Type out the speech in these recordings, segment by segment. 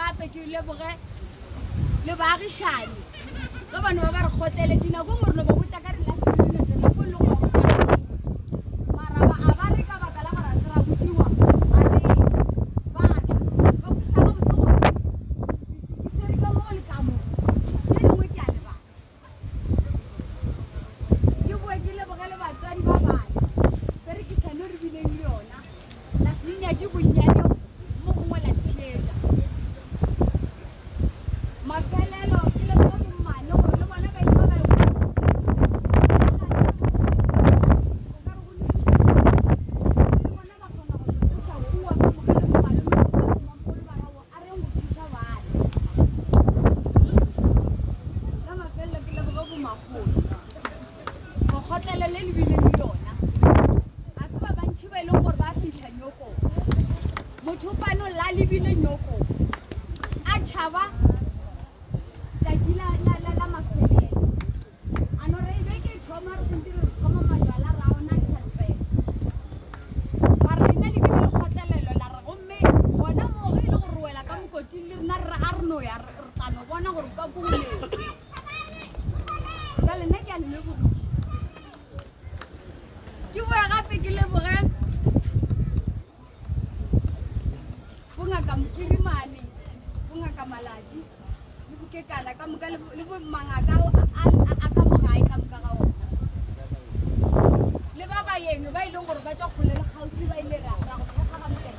gape ke leboge le baagišane ge bane ba ba re kgotlele dinako ngwe re no ba botsa ka re laseminete nako le go maraba a ba re ka baka la gore a se ra botsiwa a re batla ba busa ga botse gore ke sere ka mo le ka mo tse dingwe ke a lebaka ke boe ke leboge le batswadi ba bane berekišano re bileng le yona laseminyatse bonnyane mo gongwe la theetša mafelelo ke le go mmane gore le bona ba ile ba gotlele le le bileng le yona a se ba bantšhi ba e leng gore ba fitlha nyoko motho pano la lebile nyoko a tšhaba tšatši la mafelelo ano re be ke thoma re sentire re thoma majwala ra ona di sa tsena mara rena lebile le kgotlelelo la re gomme gona moo ge e le gore wela ka mokoting le rena re a re no ya re tano bona gore ka koleng ka lena ke a lelebogiša ke boya gape ke leboge bongaka mokirimane bongaka maladi le bokekana ka moka le mangaka a ka mogae ka moka ga ona le ba baeng ba e leng gore ba tswa kgole le kgausi ba ile ra go thekga ga moka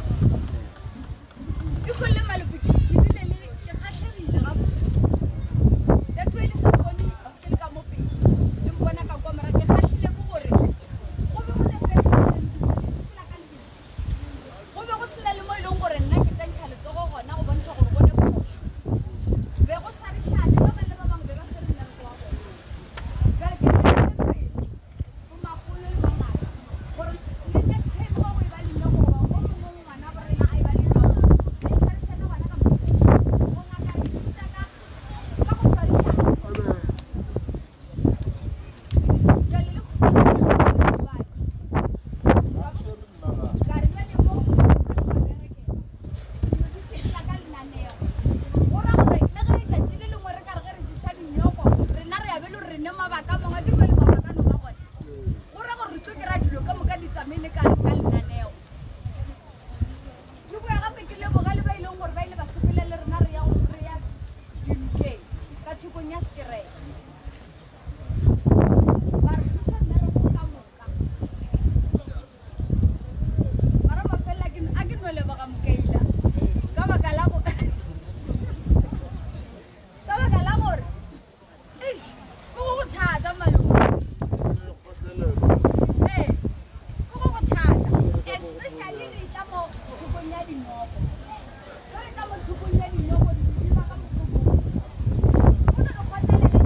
e kgole malope ke bile le ke kgatlhegile gape that's why le sa bone ke le ka mo pele le mbona ka kwa mara ke kgatlhile ko gore Especially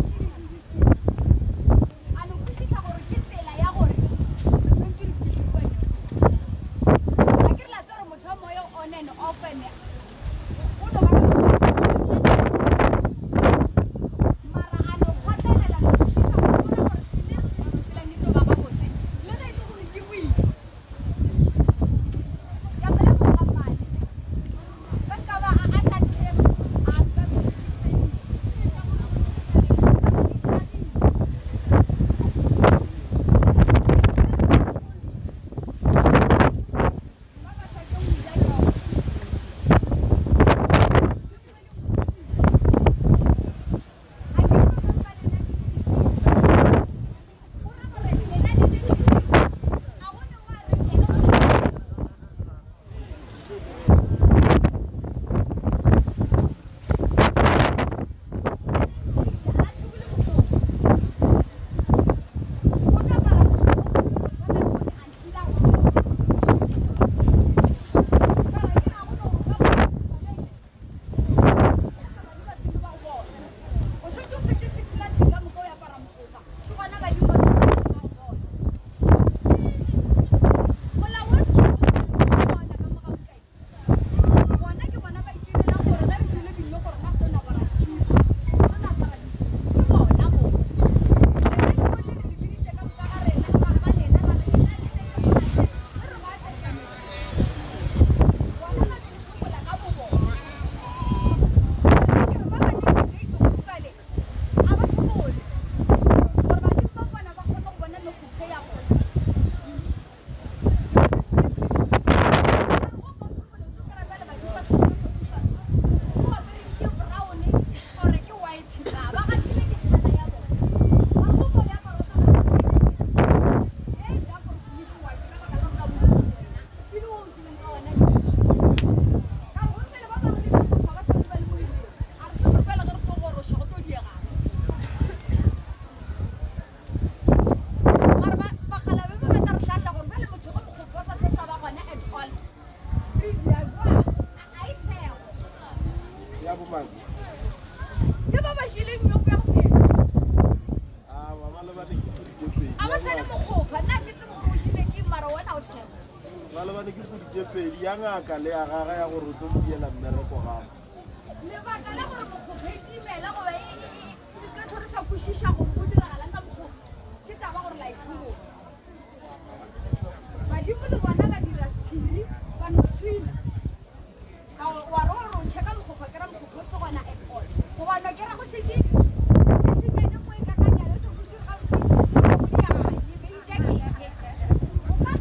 ya bomang ke ba ba shileng nyoko ya go fela mama le bane ke pedi a ba sale mokgopa nna ke tsebo gore o shile ke mara wena o se ba le bane ke pedi ya ngaka le ya gaga ya gore o tlo modiela mmereko gago lebaka la gore mokgopa e timela goba e ka thore sa kwešiša gore o diragalang ka mokgopa ke taba gore laikhuo badimo le bona ba dira sephiri ba noswile wa re gore o tšheka mokgopa ke ra mokgopa o se gona at all gobana ke ra go šetse ke senyane mo e kakanyana se kweši ga bodi ya gae e beisa keke o ka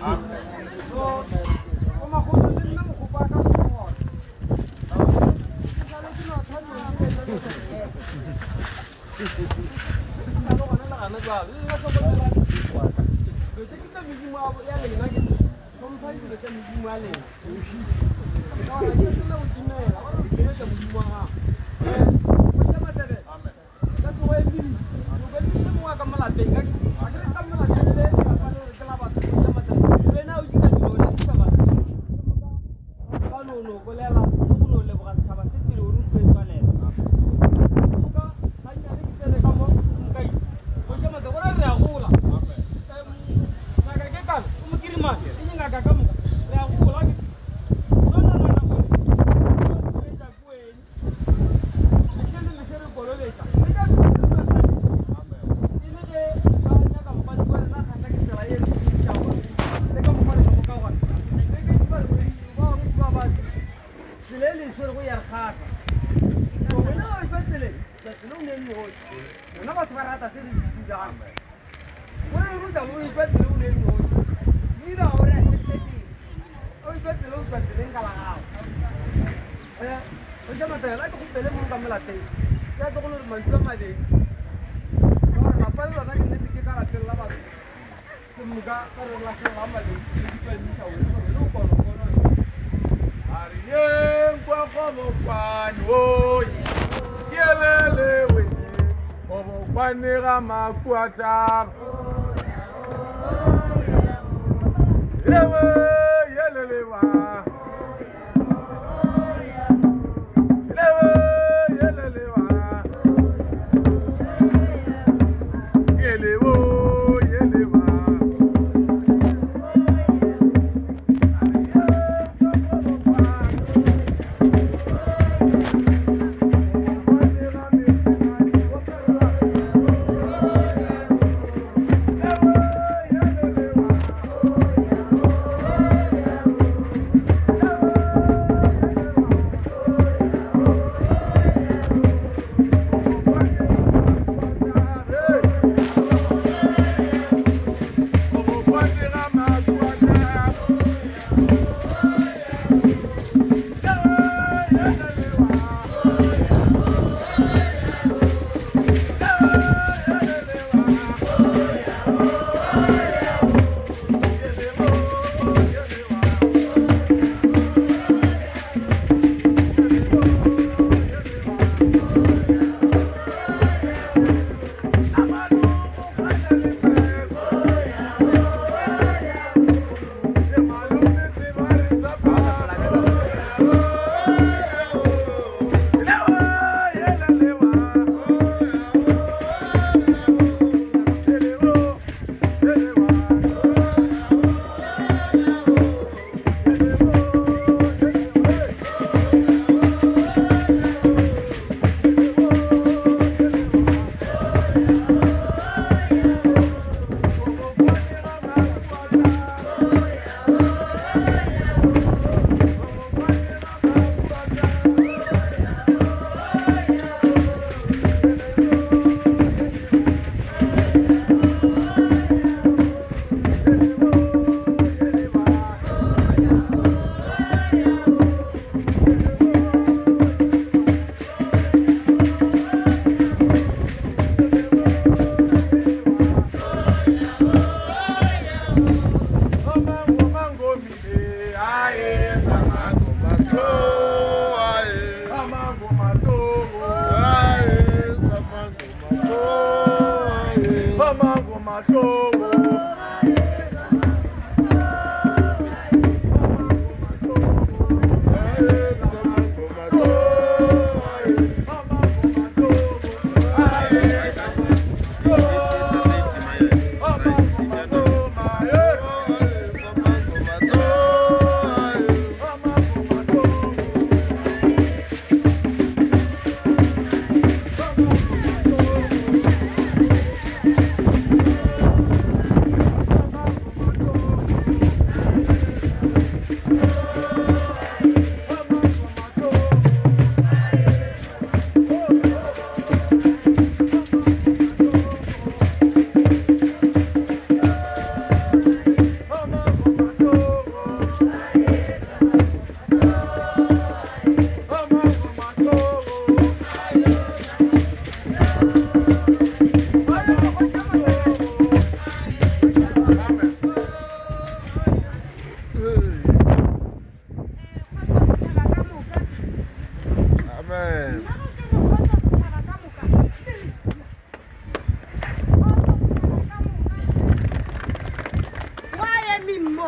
Amen.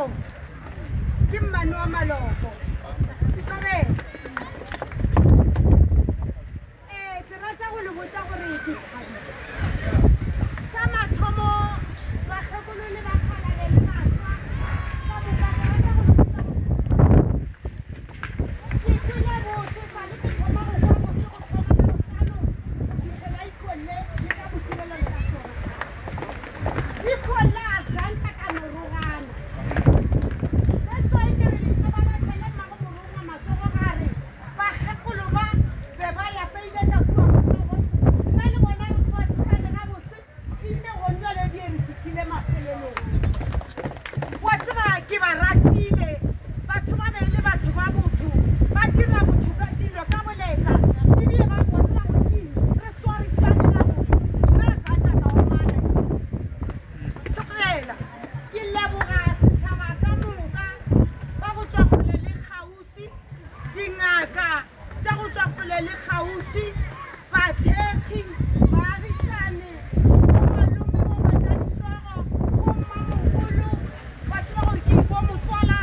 Maloko. Ke mmane wa Maloko. Tsobe. Ke rata go le botsa gore ke thabile. Sa mathomo ba kgekolo le ba kgalale le matswa. Ka boka ke rata go le botsa gore ke tsile botse fa le ke thoma go kwa botse go thoma ka botlalo. Ke la ikolle le ka botshelelo le ka sona. Ikolla azanta ka morogana. That's why ke re le ba ba tshela mmago morongwa matsogo gare. Ba kgekolo ba be ba ya peile ka kwa matsogo. Nna le bona re tswa tshale ga botse. Ile go nna le di re fitile mafelelong. Wa tseba ke ba ratile. Batho ba be le batho ba botho. Ba dira botho ka dilo ka boletsa. Ebile ba bona gore re swarishane ga botho. Re tsatsa ka o mane. Tlogela. Ke leboga setšhaba ka moka. Ba go tswa kgole le kgauswi. Dingaka tša go tswa kgole le kgauswi. Bathekgi, baagišane, bomalome, bobatšaditsogo, bommamogolo. Ba tseba gore ke bo motswala.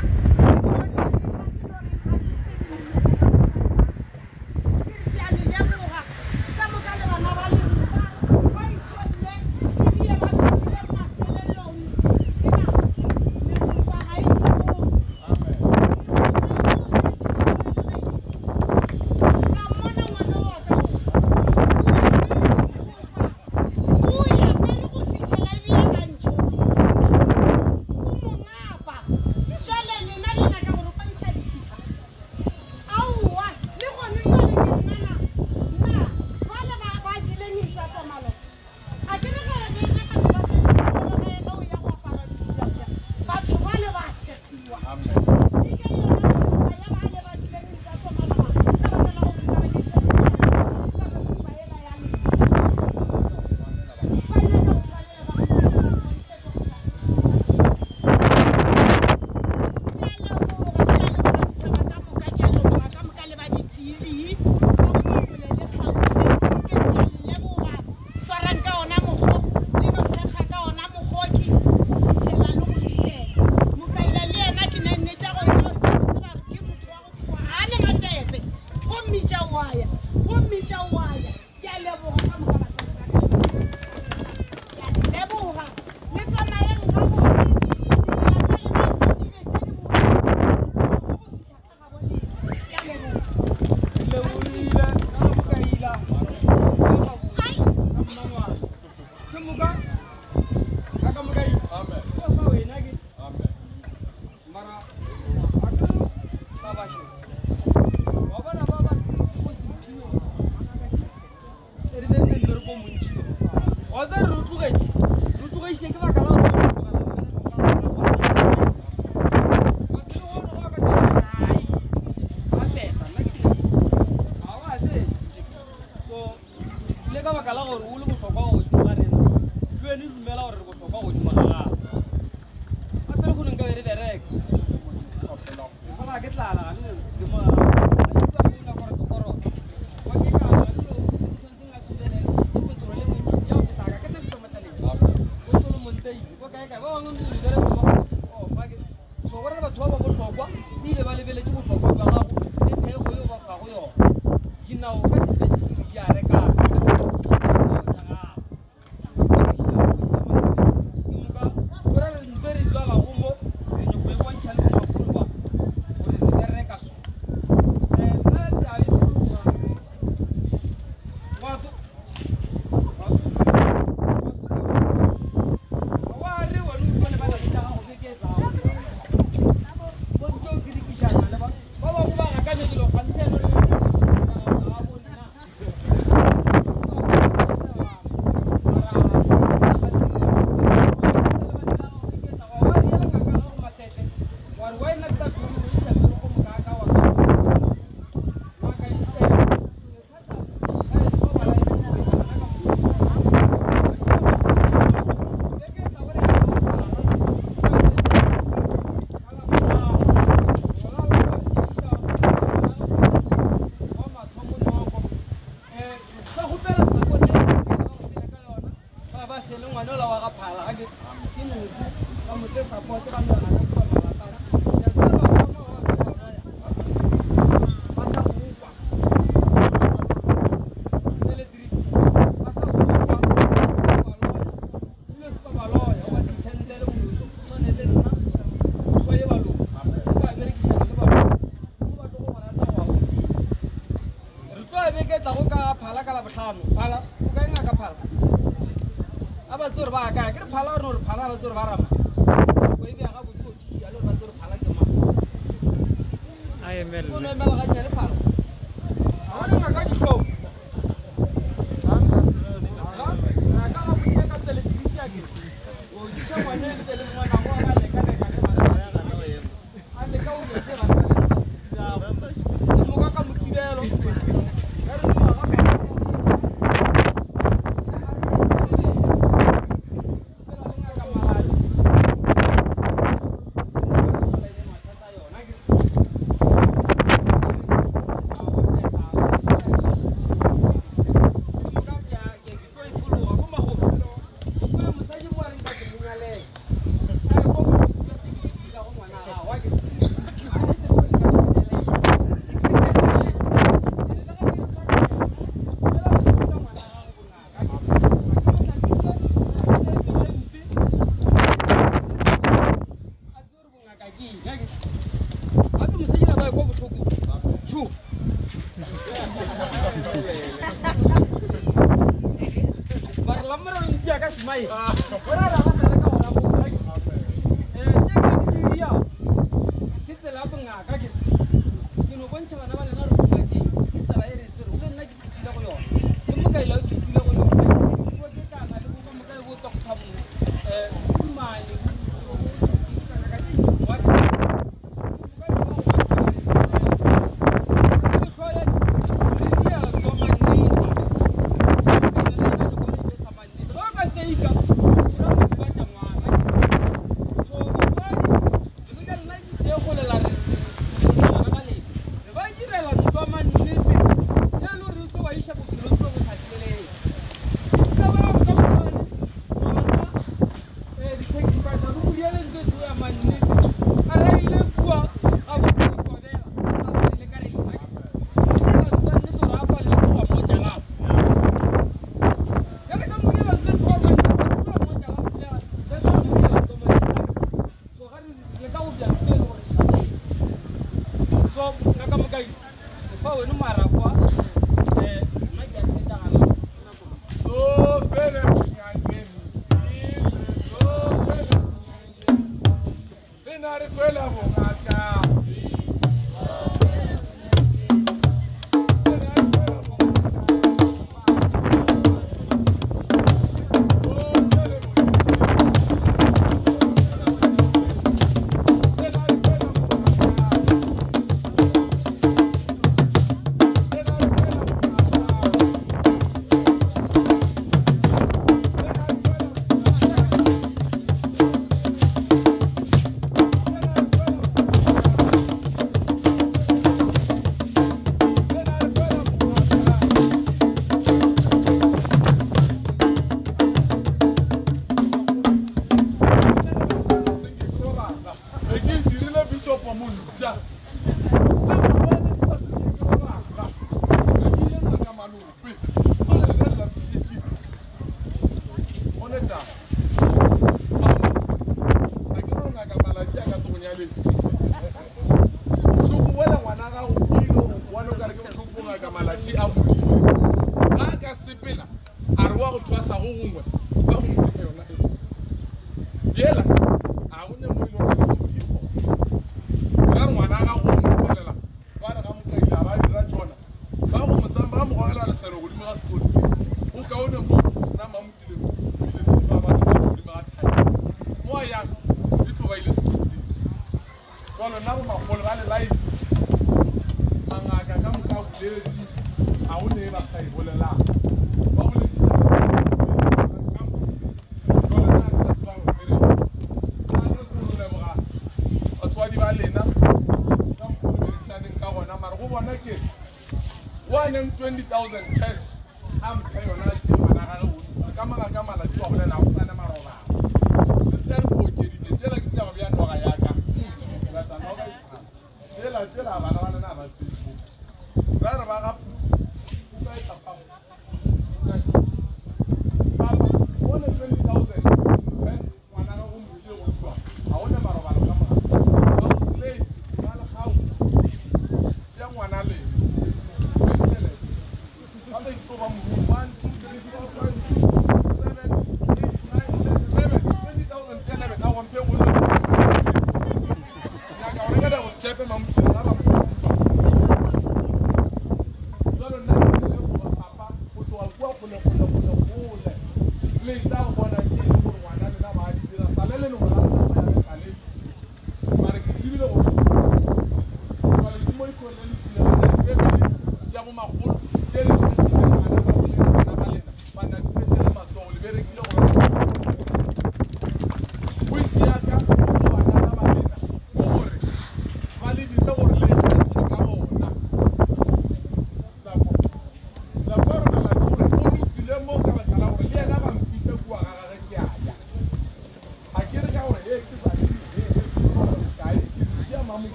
ngwana la wa ga phala ga ke mo ka mo tse support ka mo ana ke tla go ka phala ka la botlhano phala o ka enga ka phala a ba tsore ba ka ke re phala re no re phala ba tsore ba rama go e bega go tlo ya lo ba tsore phala ke ma I am go no mela ga tsere phala a bona nga ka ditlo Mai. Ora la base de ka ora bo. Je ka kita la bunga ka ki. Kino boncha na bale na ru ka ki. Kita la ere suru le na ki ti la ko yo. Mu kai la ti la ko yo. Ko je ka ma lu ko mu kai wo tok tham. Ma ni.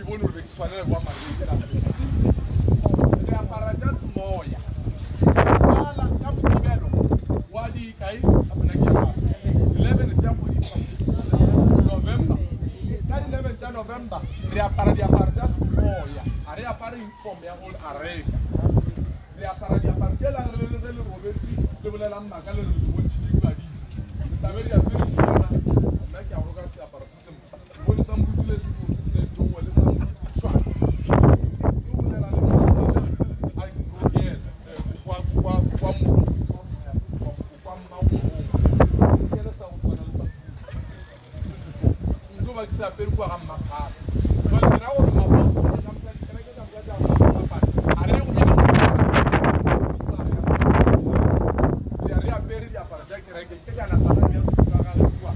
bone hore ke tshwanela kwa marenkeng re apara tša semoya ala ka Moqebelo wa dikae gape nna ke apara 11 tša November ka 11 tša November re apara diaparo tša semoya ga re apare uniform ya go areka re apara diaparo tše lang le robetsi le bolelang maka le re le bontšhile badimo re tabe di apere tsona nna ke a go ka seaparo se se mfa bone sa morutile se se tongwe le sa tshwana ke bolela le a ikogela kwa moro kwa mmagorong ke le sa go tshwana le sa nko ba ke se apere kwa ga mmakgape jale ke ra gore apostolo kereke ka moka tša mapane a re go bina re apere diaparo tša kereke ke kana sana ya suka ga le kwa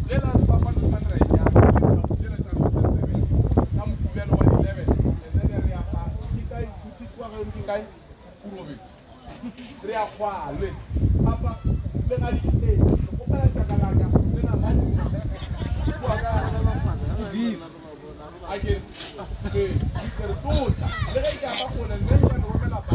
le la papa le tla re ya le la tsa se ka Moqebelo wa 11 le re apara ke kai kutsi kwa ga ndi kai kurobe re a kwalwe papa le ga dite go pala tsakalaka le na ba kwa ga beef again ke re tota le ga ka ba gona le ga no romela ba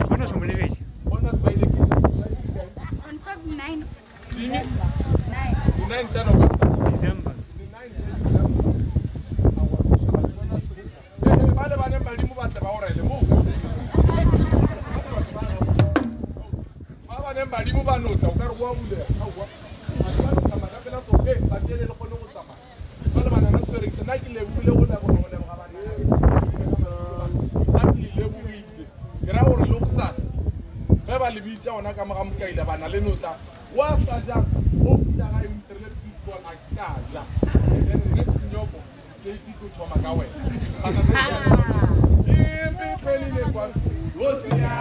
bonus mo le beje bonus ba ile ke on 9 December bale bane badimo ba tla ba orele mo ba bane badimo ba notla o ka re go bulela ha wa ba tla ba pela so ba tshele le kgone go tsamaya bale bana na tsere ke nna ke le bule go la go le ga bana ba di le buile ke ra gore lo sasa ba ba le bitsa ona ka moga mokaile bana le notla wa sa ja o fita ga internet people a ska ja le ne nyoko le diko thoma ka wena bana le e be pele le kwa o sia